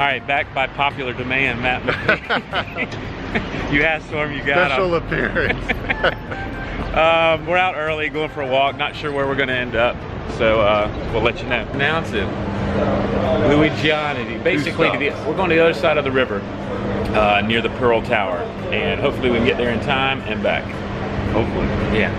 right, back by popular demand, Matt. You asked for him, you got Special him. appearance. We're out early, going for a walk. Not sure where we're going to end up, so we'll let you know. Announce it. Xintiandi. Basically, we're going to the other side of the river, near the Pearl Tower, and hopefully we can get there in time and back. Hopefully, yeah.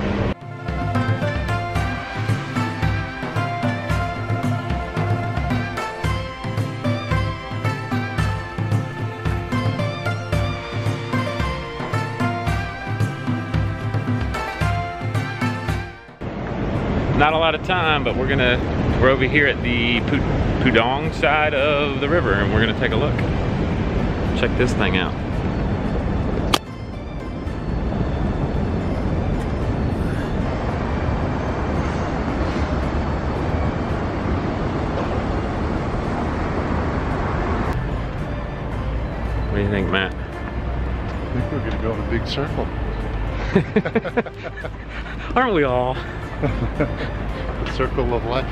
Not a lot of time, but we're over here at the Pudong side of the river, and we're gonna take a look. Check this thing out. What do you think, Matt? I think we're gonna go in a big circle. Aren't we all? The circle of life.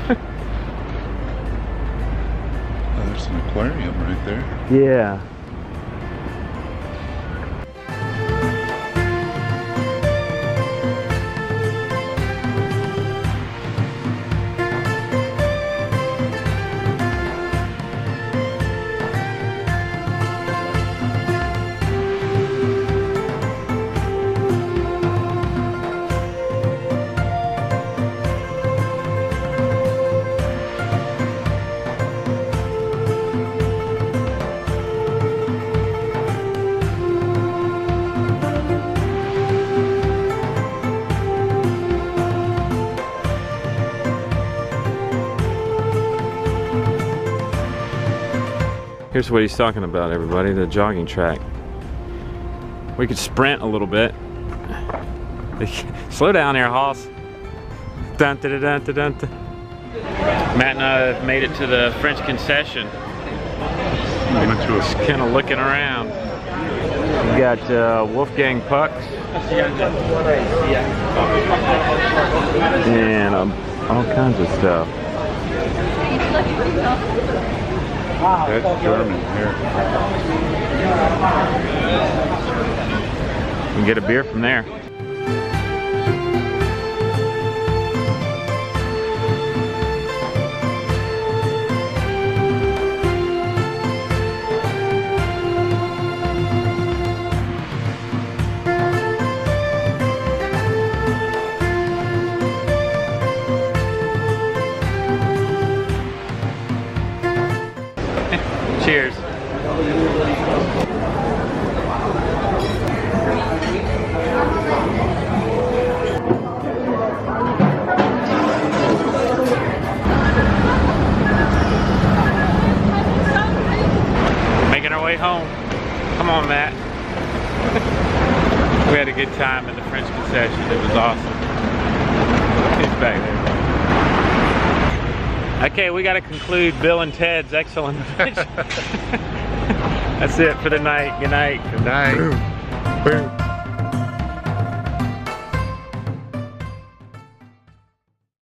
Oh, there's an aquarium right there. Yeah. Here's what he's talking about, everybody, the jogging track. We could sprint a little bit. Slow down there, Hoss. Dun, dun, dun, dun, dun, dun. Matt and I have made it to the French concession. Just kind of looking around. We got Wolfgang Pucks. And all kinds of stuff. That's German here. You can get a beer from there. Cheers. Making our way home. Come on, Matt. We had a good time at the French concession. It was awesome. He's back there. Okay, we got to conclude Bill and Ted's excellent adventure. That's it for the night. Good night. Good night. Boom. Boom.